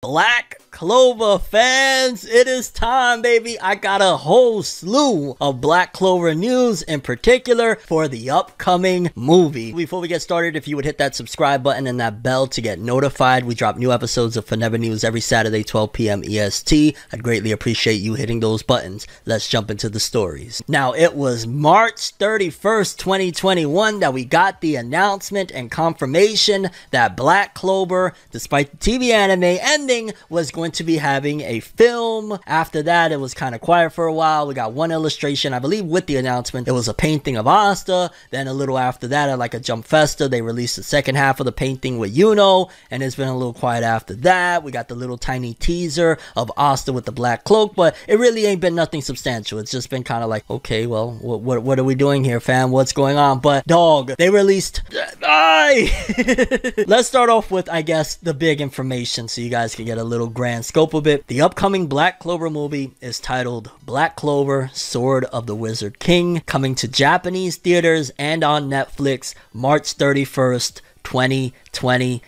Black Clover fans, it is time, baby. I got a whole slew of Black Clover news, in particular for the upcoming movie. Before we get started, if you would hit that subscribe button and that bell to get notified. We drop new episodes of FORNEVERNEWS every Saturday, 12 p.m. EST. I'd greatly appreciate you hitting those buttons. Let's jump into the stories. Now, it was March 31st, 2021 that we got the announcement and confirmation that Black Clover, despite the TV anime ending, was going to be having a film. After that, it was kind of quiet for a while. We got one illustration, I believe, with the announcement. It was a painting of Asta. Then a little after that, at like a Jump Festa, they released the second half of the painting with Yuno, and it's been a little quiet after that. We got the little tiny teaser of Asta with the black cloak, but it really ain't been nothing substantial. It's just been kind of like, okay, well, what are we doing here, fam? What's going on? But dog, they released let's start off with, I guess, the big information so you guys can get a little grand scope of it. The upcoming Black Clover movie is titled Black Clover Sword of the Wizard King, coming to Japanese theaters and on Netflix March 31st, 2023.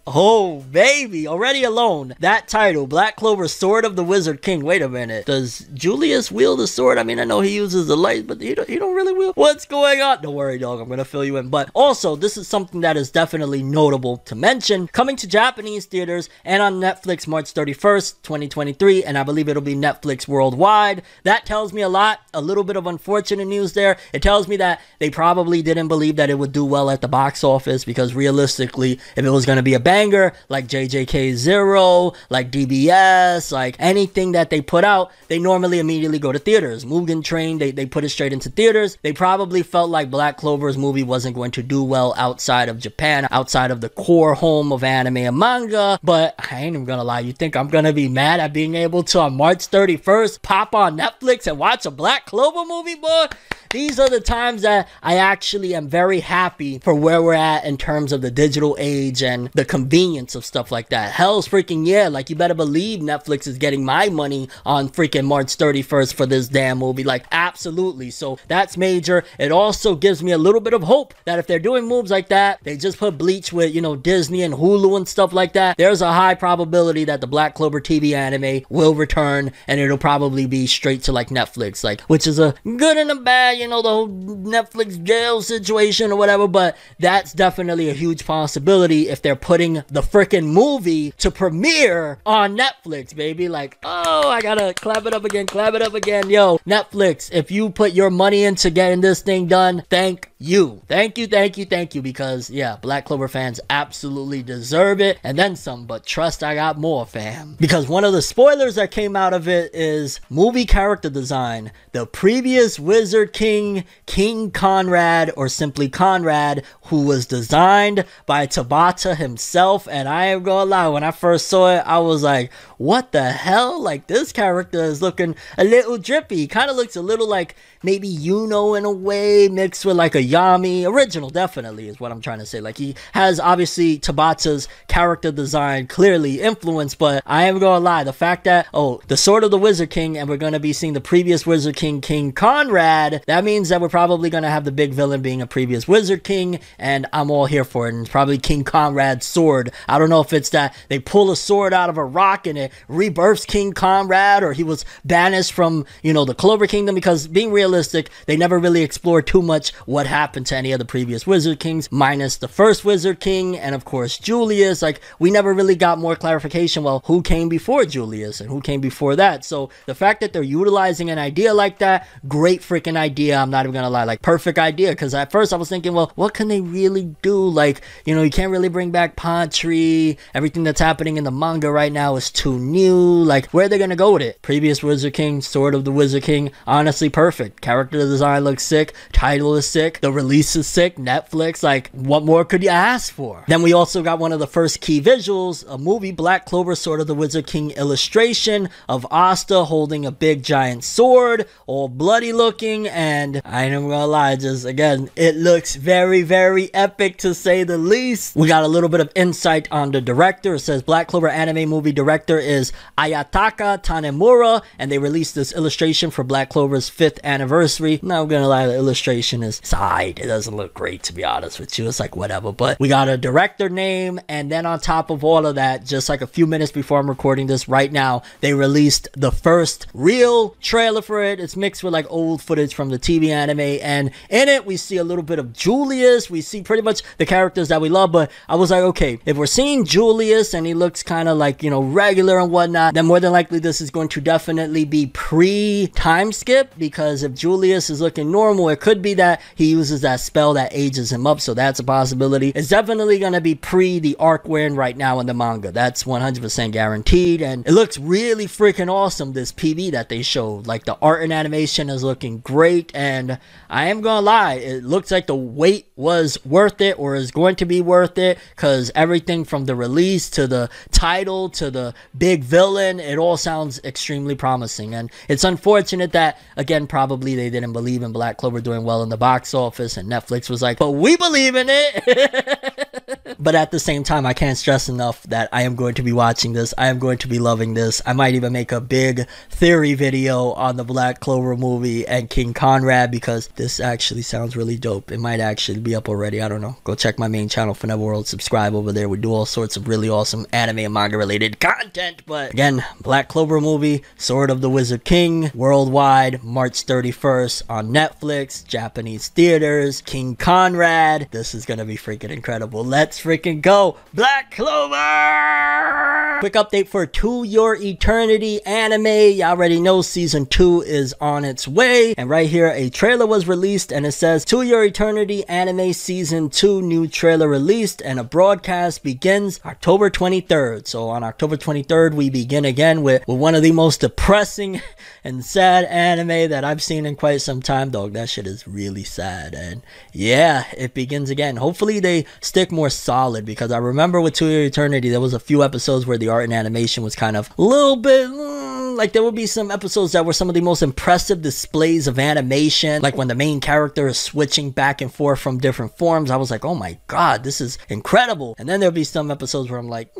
Oh baby, already alone that title, Black Clover Sword of the Wizard King. Wait a minute, does Julius wield the sword? I mean, I know he uses the light, but he don't really wield. What's going on? Don't worry, dog, I'm gonna fill you in. But also, this is something that is definitely notable to mention, coming to Japanese theaters and on Netflix March 31st, 2023, and I believe it'll be Netflix worldwide. That tells me a lot. A little bit of unfortunate news there. It tells me that they probably didn't believe that it would do well at the box office, because realistically, if it was going to be a banger like JJK Zero, like DBS, like anything that they put out, they normally immediately go to theaters. Mugen Train, they put it straight into theaters. They probably felt like Black Clover's movie wasn't going to do well outside of Japan, outside of the core home of anime and manga. But I ain't even gonna lie, you think I'm gonna be mad at being able to, on March 31st, pop on Netflix and watch a Black Clover movie, boy? These are the times that I actually am very happy for where we're at in terms of the digital age and the convenience of stuff like that. Hell's freaking yeah, like you better believe Netflix is getting my money on freaking March 31st for this damn movie. Like, absolutely. So that's major. It also gives me a little bit of hope that if they're doing moves like that, they just put Bleach with, you know, Disney and Hulu and stuff like that, there's a high probability that the Black Clover TV anime will return, and it'll probably be straight to like Netflix, like, which is a good and a bad, you know, the whole Netflix jail situation or whatever. But that's definitely a huge possibility if they're putting the freaking movie to premiere on Netflix, baby. Like, oh, I gotta clap it up again, clap it up again. Yo, Netflix, if you put your money into getting this thing done, thank you, because yeah, Black Clover fans absolutely deserve it, and then some. But trust, I got more, fam, because one of the spoilers that came out of it is movie character design. The previous Wizard King, King Conrad, or simply Conrad, who was designed by Tabata himself. And I ain't gonna lie, when I first saw it, I was like, what the hell? Like, this character is looking a little drippy. Kind of looks a little like maybe Yuno in a way, mixed with like a Yami. Original, definitely, is what I'm trying to say. Like, he has obviously Tabata's character design clearly influenced, but I am gonna lie, the fact that, oh, the Sword of the Wizard King, and we're gonna be seeing the previous Wizard King, King Conrad, that means that we're probably gonna have the big villain being a previous Wizard King, and I'm all here for it. And it's probably King Conrad's sword. I don't know if it's that they pull a sword out of a rock and it rebirths King Conrad, or he was banished from, you know, the Clover Kingdom, because being realistic, they never really explored too much what happened to any of the previous Wizard Kings, minus the first Wizard King and of course Julius. Like, we never really got more clarification, well, who came before Julius and who came before that. So the fact that they're utilizing an idea like that, great freaking idea. I'm not even gonna lie, like, perfect idea, because at first I was thinking, well, what can they really do? Like, you know, you can't really bring back Pantry. Everything that's happening in the manga right now is too new. Like, where are they gonna go with it? Previous Wizard King, Sword of the Wizard King, honestly perfect. Character design looks sick, title is sick, the release is sick, Netflix, like, what more could you ask for? Then we also got one of the first key visuals, a movie Black Clover Sword of the Wizard King illustration of Asta holding a big giant sword, all bloody looking, and I ain't even gonna lie, just again, it looks very, very epic to say the least. We got a little bit of insight on the director. It says Black Clover anime movie director is Ayataka Tanemura, and they released this illustration for Black Clover's 5th anniversary. Not gonna lie, the illustration is side. It doesn't look great, to be honest with you. It's like whatever, but we got a director name, and then on top of all of that, just like a few minutes before I'm recording this right now, they released the first real trailer for it. It's mixed with like old footage from the TV anime, and in it we see a little bit of Julius. We see pretty much the characters that we love, but I was like, okay, if we're seeing Julius and he looks kind of like, you know, regular and whatnot, then more than likely this is going to definitely be pre-time skip, because if Julius is looking normal, it could be that he uses that spell that ages him up, so that's a possibility. It's definitely going to be pre the arc we're in right now in the manga. That's 100% guaranteed, and it looks really freaking awesome, this PV that they showed. Like, the art and animation is looking great, and I am gonna lie, it looks like the wait was worth it, or is going to be worth it, because everything from the release to the title to the big villain, it all sounds extremely promising. And it's unfortunate that, again, probably they didn't believe in Black Clover doing well in the box office, and Netflix was like, but we believe in it. But at the same time, I can't stress enough that I am going to be watching this. I am going to be loving this. I might even make a big theory video on the Black Clover movie and King Conrad, because this actually sounds really dope. It might actually be up already. I don't know. Go check my main channel, FORNEVER World. Subscribe over there. We do all sorts of really awesome anime and manga related content. But again, Black Clover movie, Sword of the Wizard King, worldwide, March 31st on Netflix, Japanese theaters, King Conrad. This is gonna be freaking incredible. Let's freaking go, Black Clover! Quick update for To Your Eternity anime. You already know season 2 is on its way, and right here a trailer was released, and it says To Your Eternity anime season 2 new trailer released, and a broadcast begins October 23rd. So on October 23rd we begin again with one of the most depressing and sad anime that I've seen in quite some time. Dog, that shit is really sad, and yeah, it begins again. Hopefully they stick more solid, because I remember with To Your Eternity there was a few episodes where the art and animation was kind of a little bit like, there would be some episodes that were some of the most impressive displays of animation, like when the main character is switching back and forth from different forms. I was like, oh my god, this is incredible. And then there'll be some episodes where I'm like,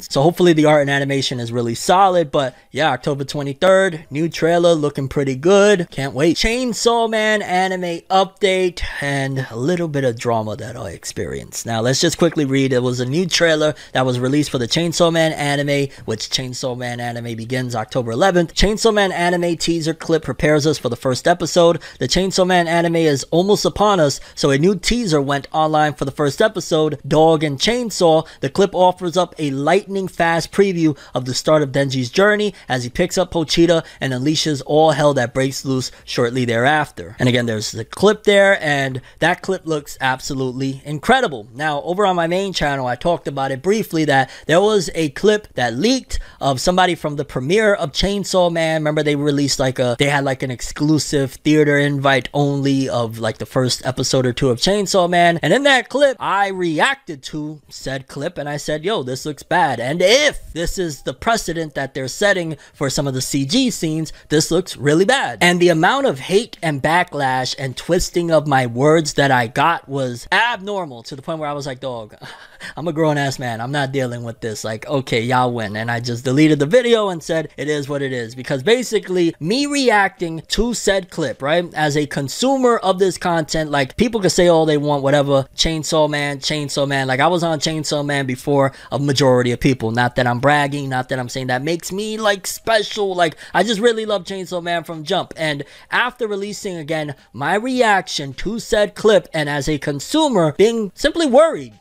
So hopefully the art and animation is really solid. But yeah, October 23rd, new trailer looking pretty good. Can't wait. Chainsaw Man anime update, and a little bit of drama that I experienced. Now let's just quickly read. It was a new trailer that was released for the Chainsaw Man anime, which Chainsaw Man anime begins October 11th. Chainsaw Man anime teaser clip prepares us for the first episode. The Chainsaw Man anime is almost upon us, so a new teaser went online for the first episode, Dog and Chainsaw. The clip offers up a lightning fast preview of the start of Denji's journey as he picks up Pochita and unleashes all hell that breaks loose shortly thereafter. And again, there's the clip there, and that clip looks absolutely incredible. Now, over on my main channel, I talked about it briefly, that there was a clip that leaked of somebody from the premiere of Chainsaw Man. Remember, they released like they had like an exclusive theater invite only of like the first episode or two of Chainsaw Man, and in that clip I reacted to said clip and I said, yo, this looks bad, and if this is the precedent that they're setting for some of the CG scenes, this looks really bad. And the amount of hate and backlash and twisting of my words that I got was abnormal, to the point where I was like, dog, I'm a grown-ass man, I'm not dealing with this. Like, okay, y'all win. And I just deleted the video and said it is what it is, because basically me reacting to said clip, right, as a consumer of this content, like, people can say all they want, whatever, Chainsaw Man, like, I was on Chainsaw Man before a majority of people. Not that I'm bragging, not that I'm saying that makes me like special, like, I just really love Chainsaw Man from jump. And after releasing again my reaction to said clip, and as a consumer being simply worried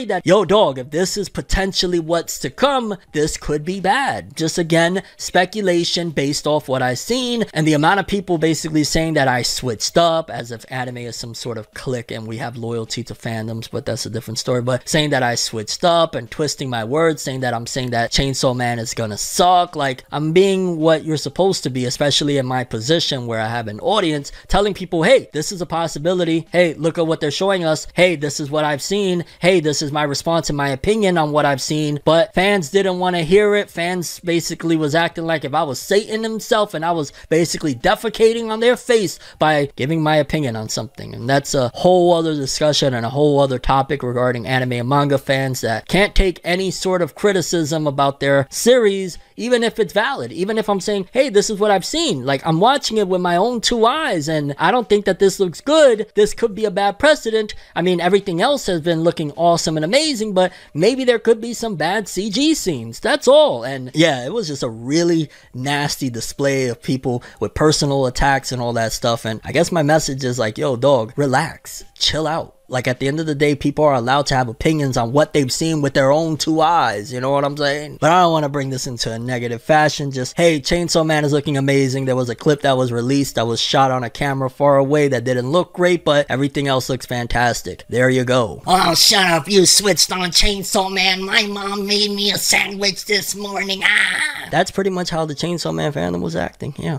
that, yo dog, if this is potentially what's to come, this could be bad. Just again, speculation based off what I've seen, and the amount of people basically saying that I switched up, as if anime is some sort of clique and we have loyalty to fandoms, but that's a different story. But saying that I switched up and twisting my words, saying that I'm saying that Chainsaw Man is gonna suck, like, I'm being what you're supposed to be, especially in my position where I have an audience, telling people, hey, this is a possibility, hey, look at what they're showing us, hey, this is what I've seen, hey, this is is my response and my opinion on what I've seen, but fans didn't want to hear it. Fans basically was acting like if I was Satan himself and I was basically defecating on their face by giving my opinion on something. And that's a whole other discussion and a whole other topic regarding anime and manga fans that can't take any sort of criticism about their series, even if it's valid. Even if I'm saying, hey, this is what I've seen. Like, I'm watching it with my own two eyes and I don't think that this looks good. This could be a bad precedent. I mean, everything else has been looking awesome and amazing, but maybe there could be some bad CG scenes. That's all. And yeah, it was just a really nasty display of people with personal attacks and all that stuff. And I guess my message is like, yo, dog, relax, chill out. Like, at the end of the day, people are allowed to have opinions on what they've seen with their own two eyes. You know what I'm saying? But I don't want to bring this into a negative fashion. Just, hey, Chainsaw Man is looking amazing. There was a clip that was released that was shot on a camera far away that didn't look great, but everything else looks fantastic. There you go. Oh, shut up. You switched on Chainsaw Man. My mom made me a sandwich this morning. Ah! That's pretty much how the Chainsaw Man fandom was acting. Yeah.